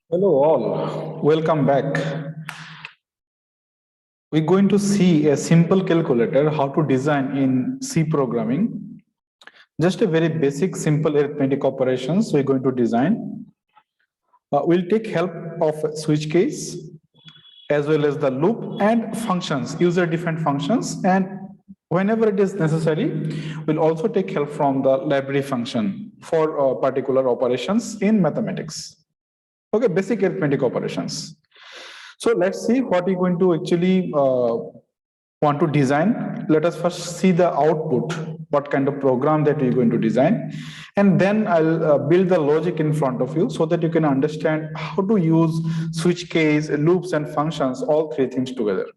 Hello all, welcome back. We're going to see a simple calculator how to design in C programming. Just a very basic simple arithmetic operations we're going to design. We'll take help of switch case as well as the loop and functions, user defined functions, and whenever it is necessary, we'll also take help from the library function for particular operations in mathematics. Okay, basic arithmetic operations. So let's see what we're going to actually want to design. Let us first see the output, what kind of program that we're going to design. And then I'll build the logic in front of you so that you can understand how to use switch case, loops, and functions, all three things together.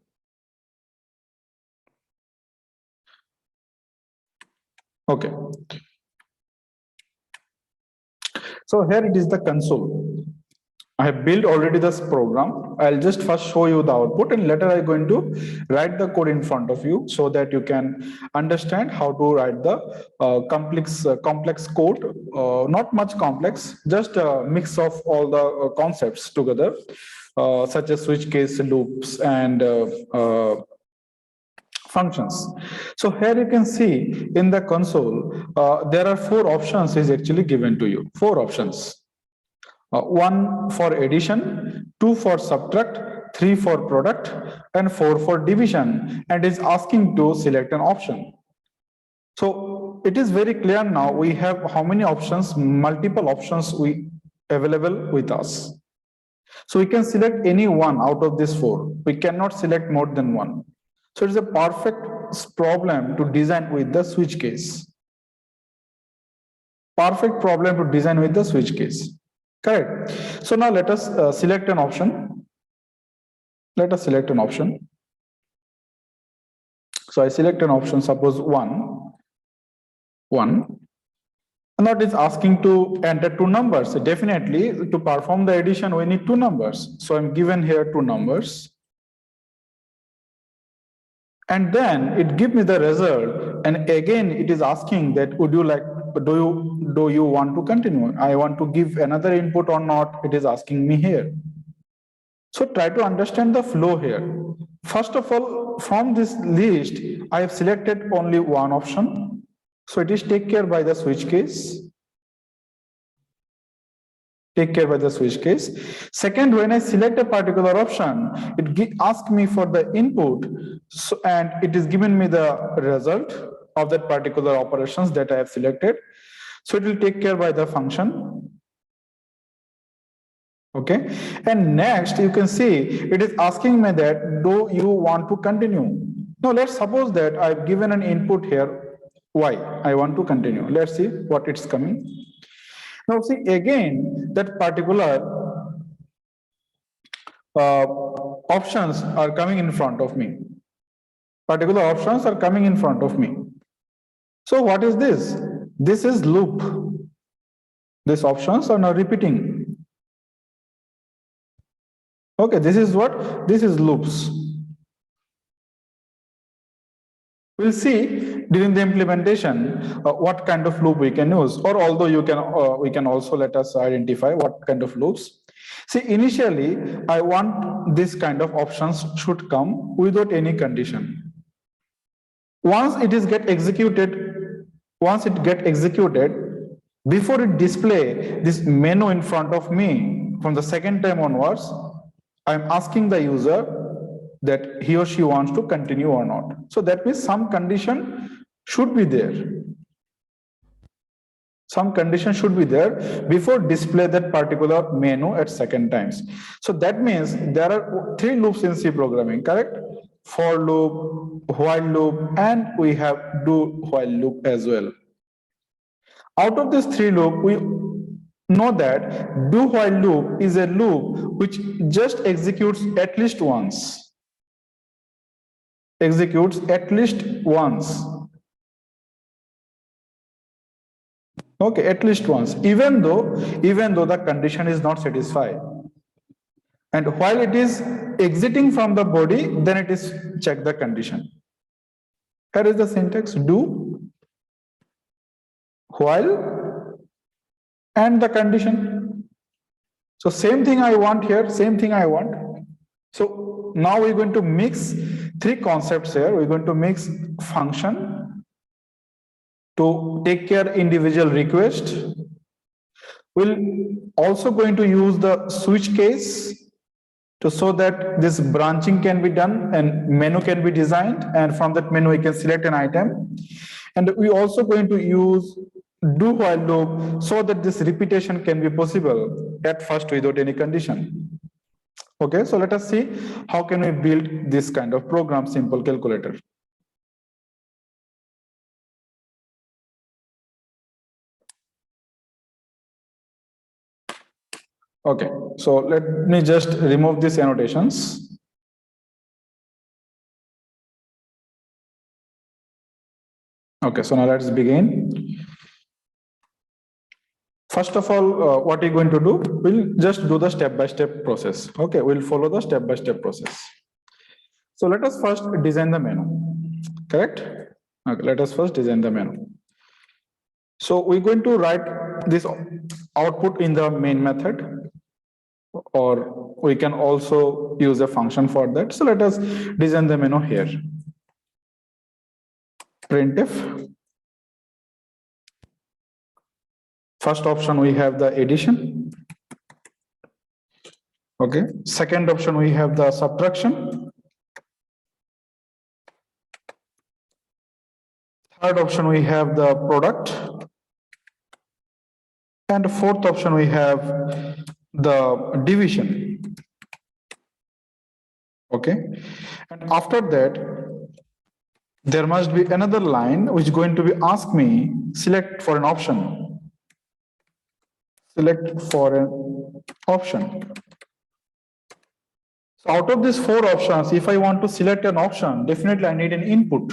Okay. So here it is the console. I have built already this program. I'll just first show you the output and later I'm going to write the code in front of you so that you can understand how to write the complex code. Not much complex, just a mix of all the concepts together, such as switch case, loops, and functions. So here you can see in the console, there are four options is actually given to you, four options. One for addition, two for subtract, three for product, and four for division, and is asking to select an option. So it is very clear now we have how many options, multiple options we available with us. So we can select any one out of these four. We cannot select more than one. So it's a perfect problem to design with the switch case. Perfect problem to design with the switch case. Correct. So now let us select an option. Let us select an option. So I select an option, suppose one. And now it is asking to enter two numbers. So definitely to perform the addition, we need two numbers. So I'm given here two numbers. And then it gives me the result. And again, it is asking that would you like, do you want to continue? I want to give another input or not. It is asking me here. So try to understand the flow here. First of all, from this list, I have selected only one option. So it is take care by the switch case. Take care by the switch case. Second, when I select a particular option, it asks me for the input, so, and it is given me the result of that particular operations that I have selected. So it will take care by the function. Okay, and next you can see it is asking me that do you want to continue. Now let's suppose that I've given an input here y, I want to continue. Let's see what it's coming. Now see again that particular options are coming in front of me. Particular options are coming in front of me. So what is this? This is loop. These options are now repeating. Okay, this is what? This is loops. We'll see during the implementation what kind of loop we can use, or although you can we can also let us identify what kind of loops. See, initially I want this kind of options should come without any condition. Once it is get executed, before it display this menu in front of me from the second time onwards, I'm asking the user that he or she wants to continue or not. So that means some condition should be there. Some condition should be there before display that particular menu at second times. So that means there are three loops in C programming, correct? For loop, while loop, and we have do while loop as well. Out of this three loop, we know that do while loop is a loop which just executes at least once. Executes at least once. Okay, at least once, even though the condition is not satisfied. And while it is exiting from the body, then it is check the condition. Here is the syntax: do, while, and the condition. So same thing I want here, same thing I want. So now we're going to mix three concepts here. We're going to mix function to take care individual request. We'll also going to use the switch case to so that this branching can be done and menu can be designed, and from that menu we can select an item. And we also going to use do while loop so that this repetition can be possible at first without any condition. Okay, so let us see how can we build this kind of program, simple calculator. Okay, so let me just remove these annotations. Okay, so now let's begin. First of all, what you're going to do, we'll just do the step-by-step process. Okay, we'll follow the step-by-step process. So let us first design the menu, correct? Okay, let us first design the menu. So we're going to write this output in the main method, or we can also use a function for that. So let us design the menu here. Printf. First option we have the addition. Okay. Second option we have the subtraction. Third option we have the product. And fourth option we have the division. Okay. And after that, there must be another line which is going to be ask me select for an option. Select for an option. So out of these four options, if I want to select an option, definitely I need an input.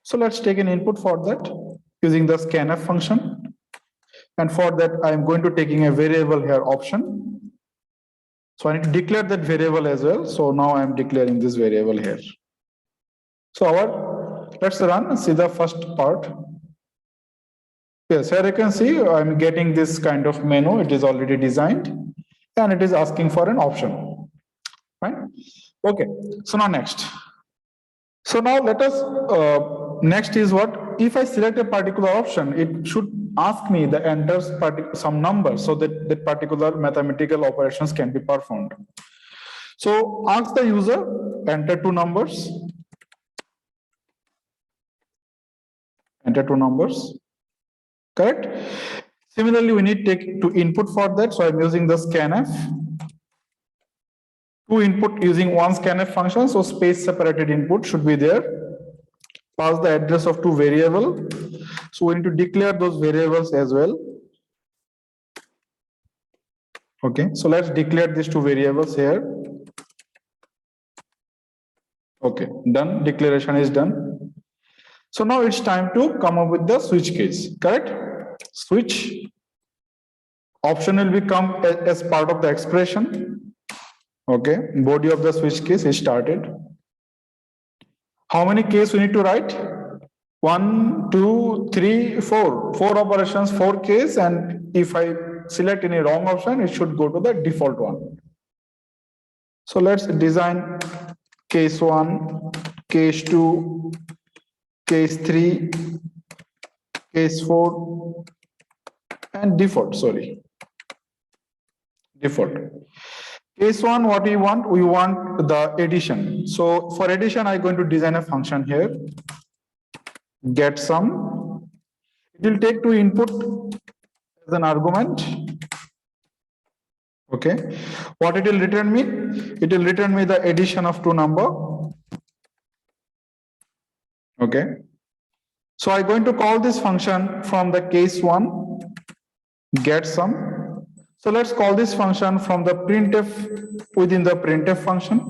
So let's take an input for that using the scanf function. And for that, I'm going to taking a variable here option. So I need to declare that variable as well. So now I'm declaring this variable here. So let's run and see the first part. Yes, here you can see I'm getting this kind of menu. It is already designed and it is asking for an option. Right? Okay. So now next. So now let us next is what if I select a particular option, it should ask me the enters some number so that that particular mathematical operations can be performed. So ask the user enter two numbers. Enter two numbers. Correct. Similarly, we need take to input for that. So I'm using the scanf. Two input using one scanf function. So space separated input should be there. Pass the address of two variable. So we need to declare those variables as well. Okay. So let's declare these two variables here. Okay. Done. Declaration is done. So now it's time to come up with the switch case. Correct. Switch option will become as part of the expression. Okay, body of the switch case is started. How many cases we need to write? 1, 2, 3, 4. 4 operations, 4 cases, and if I select any wrong option, it should go to the default one. So let's design case 1, case 2, case 3, case 4, and default, sorry. Default. Case 1, what we want? We want the addition. So for addition, I'm going to design a function here. Get sum. It will take two input as an argument. Okay. What it will return me? It will return me the addition of two number. Okay. So I'm going to call this function from the case 1, get sum. So let's call this function from the printf within the printf function.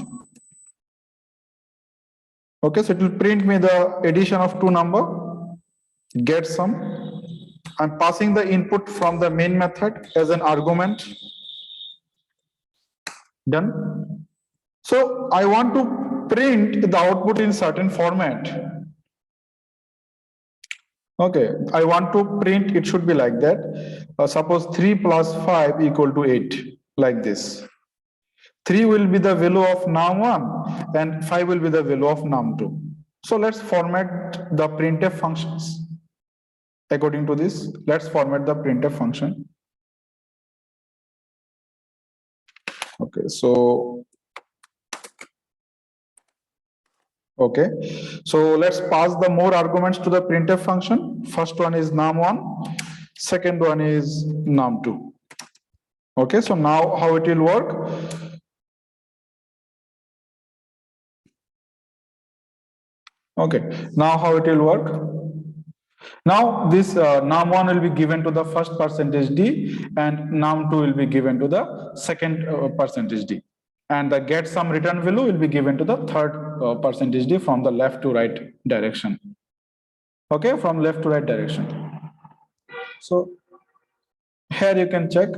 Okay, so it will print me the addition of two number, get sum. I'm passing the input from the main method as an argument. Done. So I want to print the output in certain format. Okay, I want to print, it should be like that. Suppose 3 plus 5 equal to 8. like this. 3 will be the value of num1 and 5 will be the value of num2. So let's format the printf functions. According to this, let's format the printf function. Okay, so let's pass the more arguments to the printf function. First one is num1, second one is num2. Okay, so now how it will work? Okay, now how it will work? Now this num1 will be given to the first %d and num2 will be given to the second %d, and the get sum return value will be given to the third %d from the left to right direction. Okay, from left to right direction. So here you can check.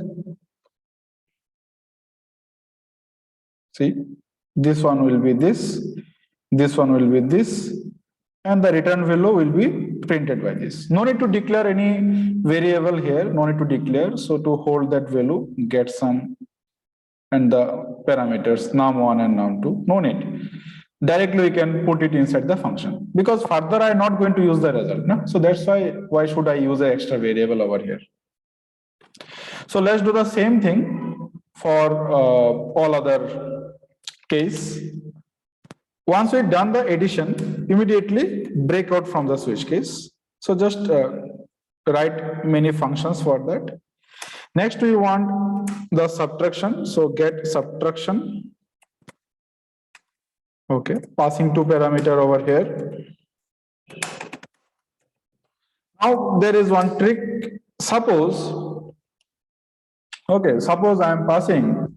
See, this one will be this one will be this, and the return value will be printed by this. No need to declare any variable here, no need to declare. So to hold that value, get sum and the parameters num1 and num2, no need. Directly we can put it inside the function, because further I am not going to use the result. No? So that's why should I use an extra variable over here? So let's do the same thing for all other case. Once we've done the addition, immediately break out from the switch case. So just write many functions for that. Next, we want the subtraction. So get subtraction. Okay, passing 2 parameter over here. Now there is one trick. Suppose I am passing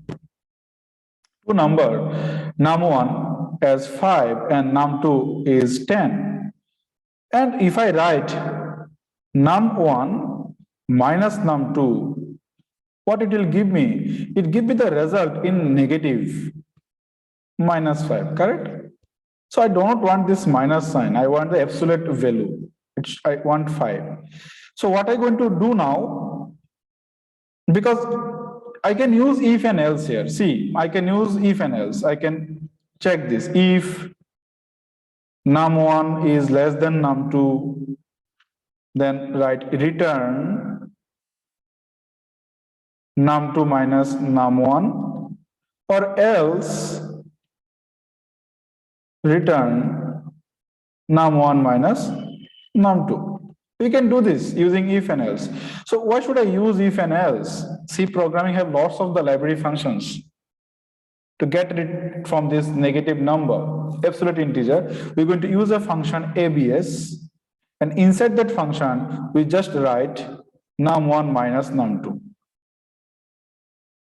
two number, num1 as 5 and num2 is 10. And if I write num1 minus num2, what it will give me? It give me the result in negative -5, correct? So I don't want this minus sign. I want the absolute value. I want 5. So what I'm going to do now, because I can use if and else here. See, I can use if and else. I can check this. If num1 is less than num2, then write return num2 minus num1, or else return num1 minus num2. We can do this using if and else. So why should I use if and else? C programming have lots of the library functions. To get rid from this negative number, absolute integer, we're going to use a function abs, and inside that function, we just write num1 minus num2.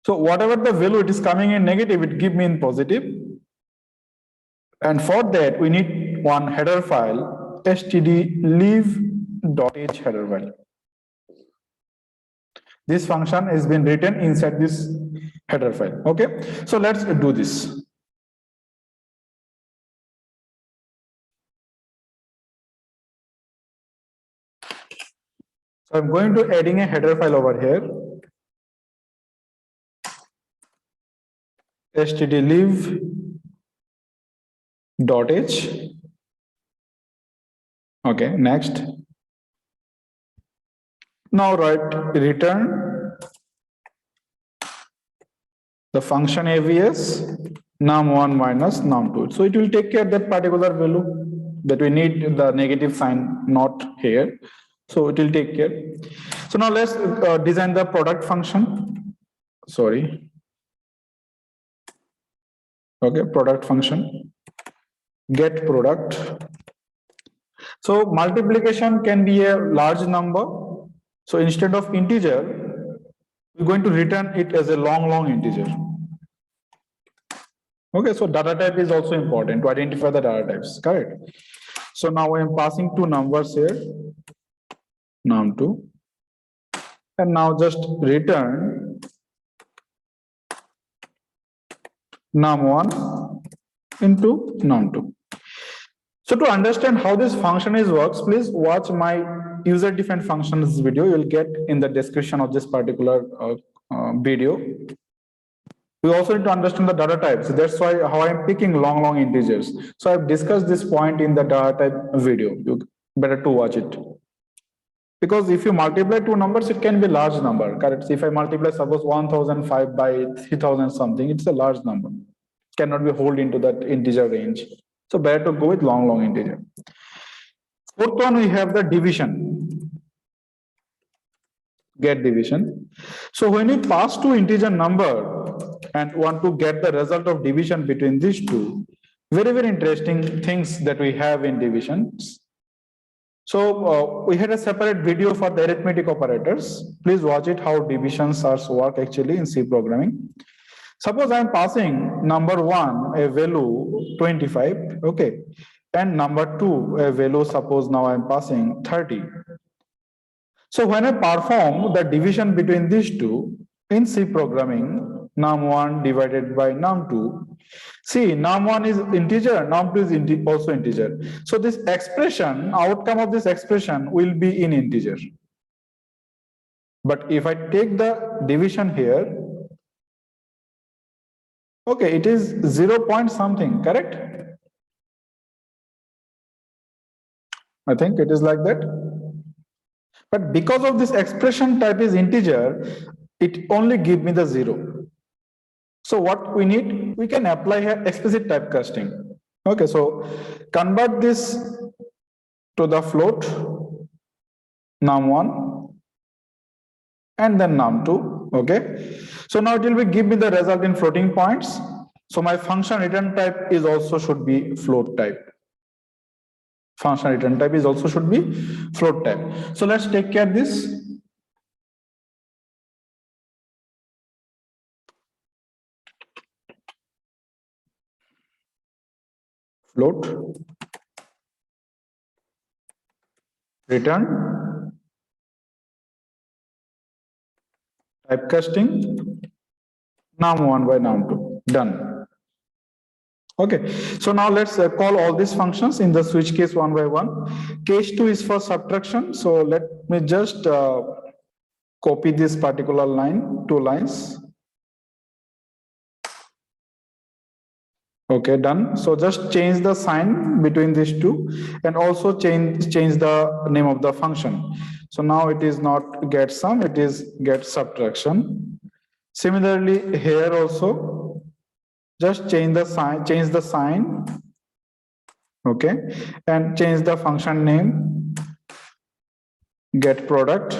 So whatever the value it is coming in negative, it give me in positive. And for that, we need one header file, stdleave.h header file. This function has been written inside this header file. Okay, so let's do this. So I'm going to adding a header file over here. stdleave.h. Okay, next. Now write return the function avs num1 minus num2. So it will take care of that particular value that we need the negative sign not here. So it will take care. So now let's design the product function. Sorry. Okay, product function. Get product. So multiplication can be a large number. So instead of integer, we're going to return it as a long integer. Okay, so data type is also important to identify the data types, correct? So now I am passing two numbers here, num2, and now just return num1 into num2. So to understand how this function works, please watch my user-defined functions video. You'll get in the description of this particular video. We also need to understand the data types. That's why how I'm picking long integers. So I've discussed this point in the data type video. You better to watch it. Because if you multiply two numbers, it can be large number. Correct? If I multiply suppose 1005 by 3000 something, it's a large number. Cannot be hold into that integer range. So better to go with long integer. Fourth one, we have the division. Get division. So when we pass two integer number and want to get the result of division between these two, very interesting things that we have in divisions. So we had a separate video for the arithmetic operators. Please watch it how divisions are work actually in C programming. Suppose I am passing number 1 a value 25, okay, and number 2 a value, suppose now I am passing 30. So when I perform the division between these two in C programming, num1 divided by num2, see, num1 is integer, num2 is also integer. So this expression, outcome of this expression will be in integer. But if I take the division here, okay, it is 0 point something, correct? I think it is like that. But because of this expression type is integer, it only give me the 0. So what we need, we can apply here explicit typecasting. Okay, so convert this to the float, num1 and then num2. Okay, so now it will be give me the result in floating points. So my function return type is also should be float type. Function return type is also should be float type. So let's take care of this. Float return typecasting num1 by num2. Done. Okay, so now let's call all these functions in the switch case one by one. Case 2 is for subtraction. So let me just copy this particular line, 2 lines. Okay, done. So just change the sign between these two and also change the name of the function. So now it is not get sum, it is get subtraction. Similarly, here also, just change the sign, okay, and change the function name, get product,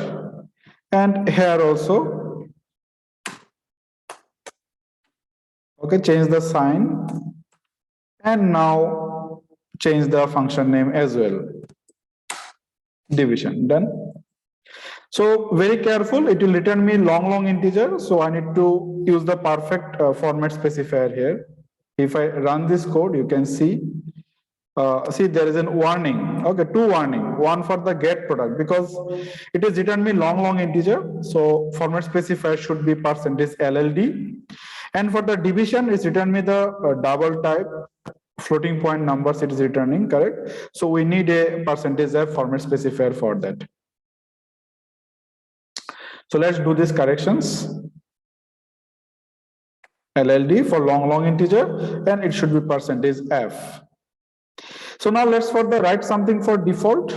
and here also, okay, change the sign, and now change the function name as well. Division, done. So very careful, it will return me long integer. So I need to use the perfect format specifier here. If I run this code, you can see, see there is a warning. Okay, 2 warning, one for the get product because it is return me long integer. So format specifier should be percentage LLD. And for the division, it's return me the double type floating point numbers it is returning, correct? So we need a percentage F format specifier for that. So let's do these corrections. LLD for long integer, and it should be percentage F. So now let's write something for default.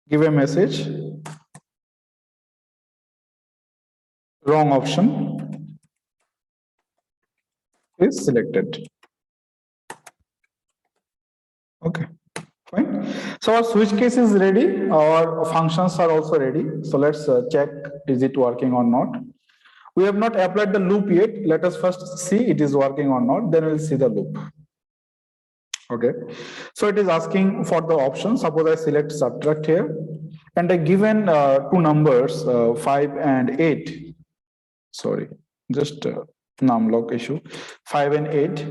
Give a message. Wrong option is selected. Okay, fine. So our switch case is ready. Our functions are also ready. So let's check is it working or not. We have not applied the loop yet. Let us first see it is working or not. Then we'll see the loop. Okay. So it is asking for the option. Suppose I select subtract here, and I given two numbers 5 and 8. Sorry, just numlock issue. 5 and 8.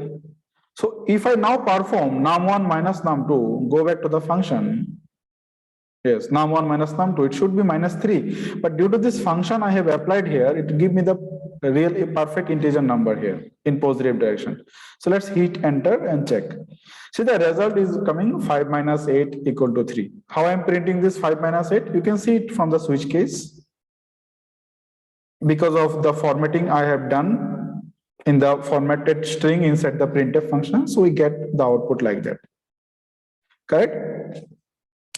So if I now perform num1 minus num2, go back to the function. Yes, num1 minus num2, it should be -3. But due to this function I have applied here, it give me the real perfect integer number here in positive direction. So let's hit enter and check. See, the result is coming 5 minus 8 equal to 3. How I am printing this 5 minus 8? You can see it from the switch case. because of the formatting I have done in the formatted string inside the printf function. So we get the output like that. Correct?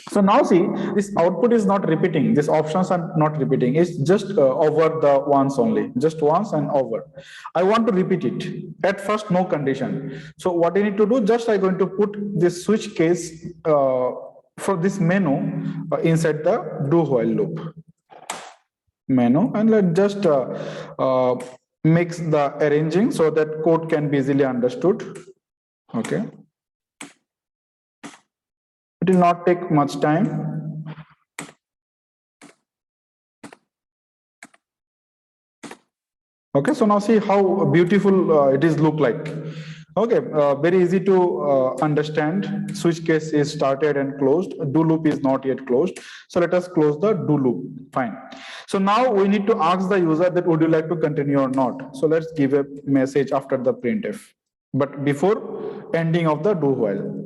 So now see, this output is not repeating. These options are not repeating. It's just over the once only, just once and over. I want to repeat it. At first, no condition. So what I need to do, just I'm going to put this switch case for this menu inside the do while loop menu, and let's just mix the arranging so that code can be easily understood. Okay. It will not take much time. Okay, so now see how beautiful it is look like. Okay, very easy to understand. Switch case is started and closed. Do loop is not yet closed. So let us close the do loop. Fine. So now we need to ask the user that would you like to continue or not. So let's give a message after the printf, but before ending of the do while.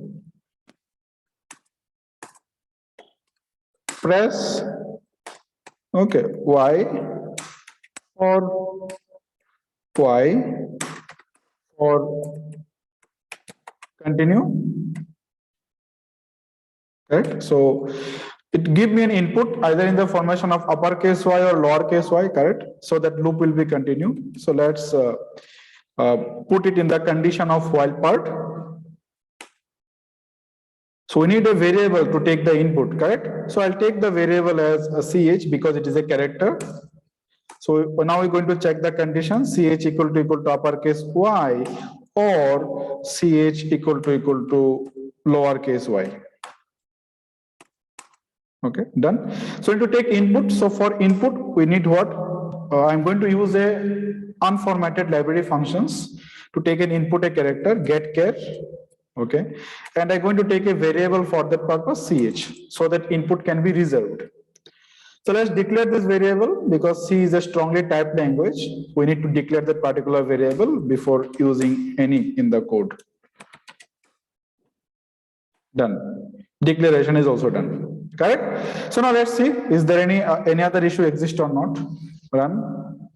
Press okay y or y or continue. Right, so it give me an input either in the formation of uppercase y or lowercase y, correct? So that loop will be continue. So let's put it in the condition of while part. So we need a variable to take the input, correct? So I'll take the variable as a ch because it is a character. So now we're going to check the condition ch equal to uppercase y or ch equal to lowercase y. Okay, done. So to take input, so for input we need what? I'm going to use a unformatted library functions to take an input a character get char. Okay, and I'm going to take a variable for that purpose ch so that input can be reserved. So let's declare this variable because C is a strongly typed language. We need to declare that particular variable before using any in the code. Done. Declaration is also done. Correct? So now let's see, is there any other issue exist or not? Run.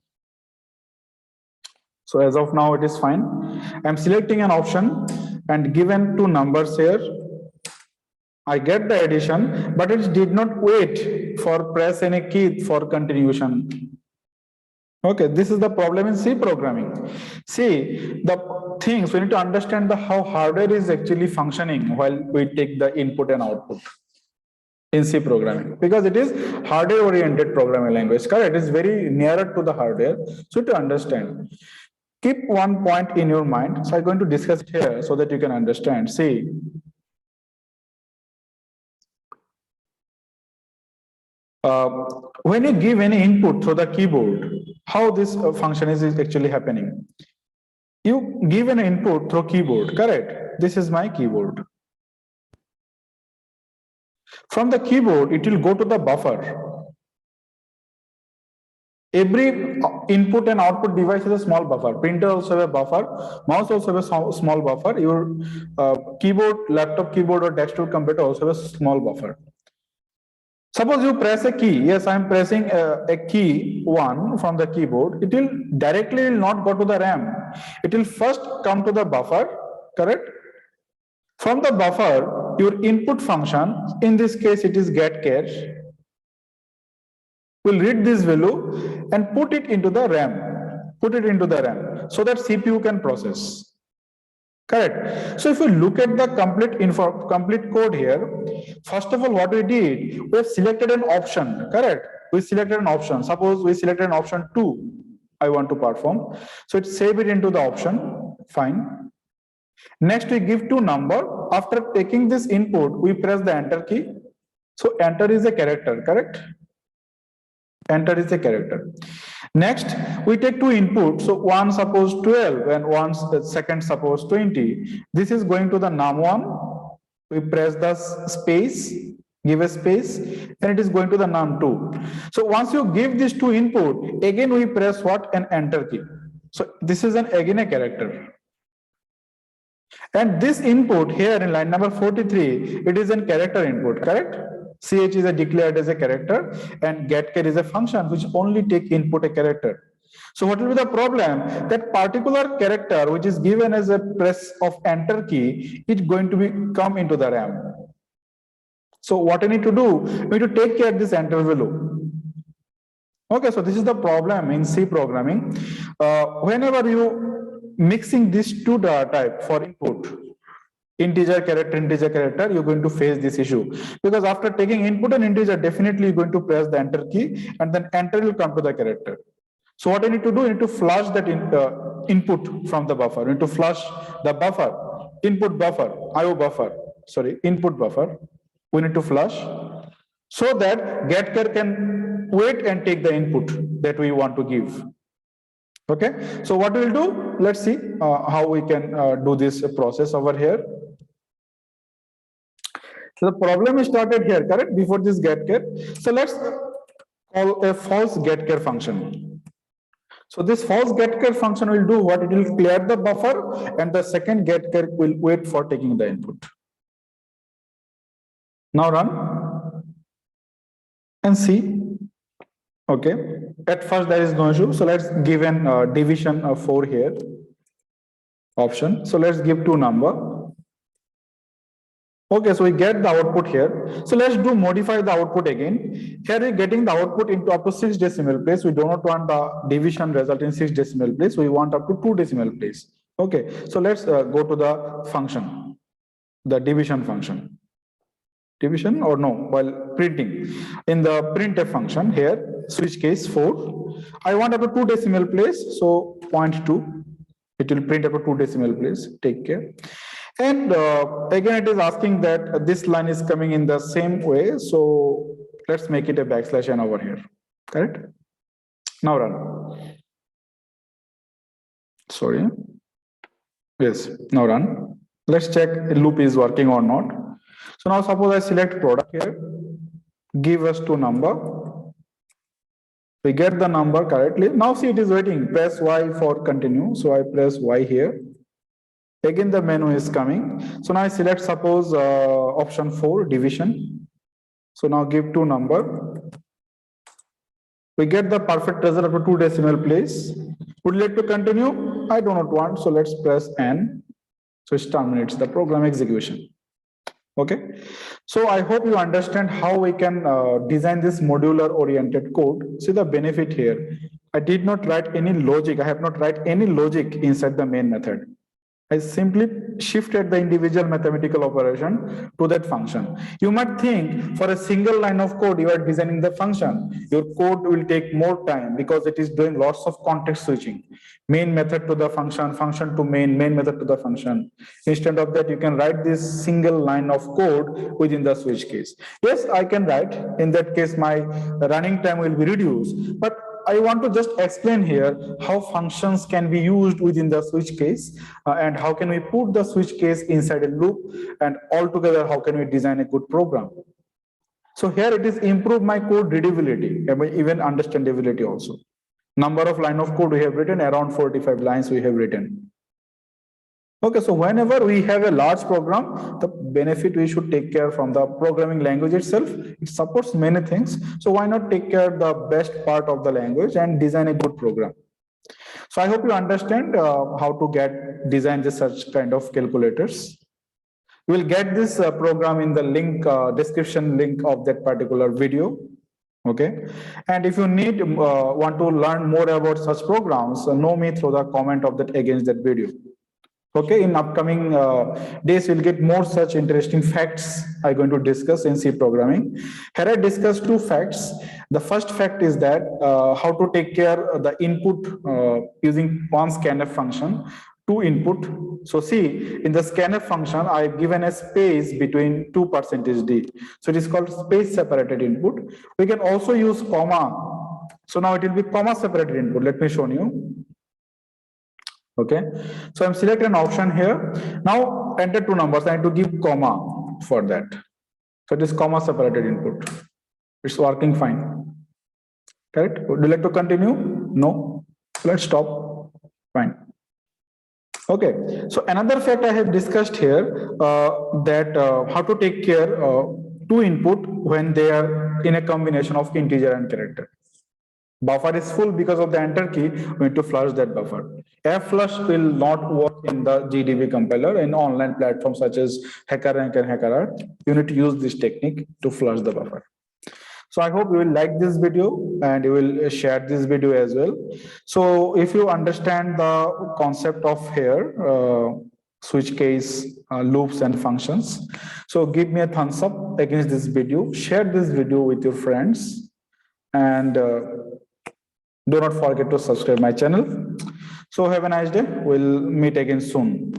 So as of now, it is fine. I'm selecting an option and given two numbers here. I get the addition, but it did not wait for press any key for continuation. Okay, this is the problem in C programming. See, the things we need to understand the how hardware is actually functioning while we take the input and output in C programming, because it is hardware oriented programming language. Correct? It is very nearer to the hardware. So to understand, keep one point in your mind. So I'm going to discuss it here so that you can understand. See, when you give any input through the keyboard, how this function is actually happening? You give an input through keyboard, correct? This is my keyboard. From the keyboard, it will go to the buffer. Every input and output device is a small buffer. Printer also have a buffer. Mouse also have a small buffer. Your keyboard, laptop keyboard or desktop computer also have a small buffer. Suppose you press a key. Yes, I am pressing a key 1 from the keyboard. It will directly not go to the RAM. It will first come to the buffer, correct? From the buffer, your input function, in this case it is get char, will read this value and put it into the RAM. Put it into the RAM so that CPU can process. Correct. So if you look at the complete code here, first of all, what we did, we have selected an option. Correct. We selected an option. Suppose we selected an option 2. I want to perform. So it save it into the option. Fine. Next, we give two number. After taking this input, we press the enter key. So enter is a character. Correct. Enter is a character. Next, we take two inputs. So one suppose 12 and one second suppose 20. This is going to the num1. We press the space, give a space, and it is going to the num2. So once you give these two input, again we press what? An enter key. So this is again a character. And this input here in line number 43, it is a character input, correct? ch is declared as a character, and getchar is a function which only take input a character. So what will be the problem? That particular character which is given as a press of enter key is going to be come into the RAM. So what I need to do? We need to take care of this enter value. Okay, so this is the problem in C programming. Whenever you mixing these two data type for input, integer, character, you're going to face this issue, because after taking input and integer, definitely you're going to press the enter key, and then enter will come to the character. So what I need to do? I need to flush that input from the buffer. I need to flush the buffer, input buffer, IO buffer, sorry, input buffer. We need to flush so that getchar can wait and take the input that we want to give. Okay, so what we'll do? Let's see how we can do this process over here. So the problem is started here, correct? Before this getchar. So let's call a false getchar function. So this false getchar function will do what? It will clear the buffer, and the second getchar will wait for taking the input. Now run and see. Okay, at first there is no issue. So let's give an division of 4 here option. So let's give 2 number. Okay, so we get the output here. So let's do modify the output again. Here we're getting the output into up to 6 decimal place. We do not want the division result in 6 decimal place. We want up to 2 decimal place. Okay, so let's go to the function, the division function. Division or no, while printing. In the printf function here, switch case 4. I want up to 2 decimal place. So 0.2. It will print up to 2 decimal place. Take care. And again, it is asking that this line is coming in the same way. So let's make it a \n over here. Correct? Now run. Sorry. Yes, now run. Let's check if loop is working or not. So now suppose I select product here. Give us 2 number. We get the number correctly. Now see, it is waiting. Press Y for continue. So I press Y here. Again, the menu is coming. So now I select, suppose option 4, division. So now give 2 number. We get the perfect result of a 2 decimal place. Would you like to continue? I do not want. So let's press N. So it terminates the program execution. Okay. So I hope you understand how we can design this modular oriented code. See the benefit here. I did not write any logic. I have not write any logic inside the main method. I simply shifted the individual mathematical operation to that function. You might think for a single line of code, you are designing the function. Your code will take more time because it is doing lots of context switching. Main method to the function, function to main method to the function. Instead of that, you can write this single line of code within the switch case. Yes, I can write. In that case, my running time will be reduced. But I want to just explain here how functions can be used within the switch case and how can we put the switch case inside a loop, and altogether how can we design a good program. So here it is improve my code readability and even understandability also. Number of line of code we have written, around 45 lines we have written. Okay, so whenever we have a large program, the benefit we should take care from the programming language itself. It supports many things. So why not take care of the best part of the language and design a good program? So I hope you understand how to design this such kind of calculators. You will get this program in the link, description link of that particular video. Okay, and if you want to learn more about such programs, know me through the comment of that against that video. Okay, in upcoming days, we'll get more such interesting facts I'm going to discuss in C programming. Here I discussed 2 facts. The first fact is that how to take care of the input using one scanf function, 2 input. So see, in the scanf function, I've given a space between 2%d. So it is called space separated input. We can also use comma. So now it will be comma separated input. Let me show you. Okay, so I'm selecting an option here. Now enter 2 numbers. I need to give comma for that. So it is comma separated input. It's working fine. Correct? Would you like to continue? No. Let's stop. Fine. Okay. So another fact I have discussed here that how to take care two input when they are in a combination of integer and character. Buffer is full because of the enter key, we need to flush that buffer. Flush will not work in the GDB compiler in online platforms such as HackerRank and HackerRart. You need to use this technique to flush the buffer. So I hope you will like this video and you will share this video as well. So if you understand the concept of here, switch case, loops and functions, so give me a thumbs up against this video, share this video with your friends, and do not forget to subscribe my channel. So have a nice day. We'll meet again soon.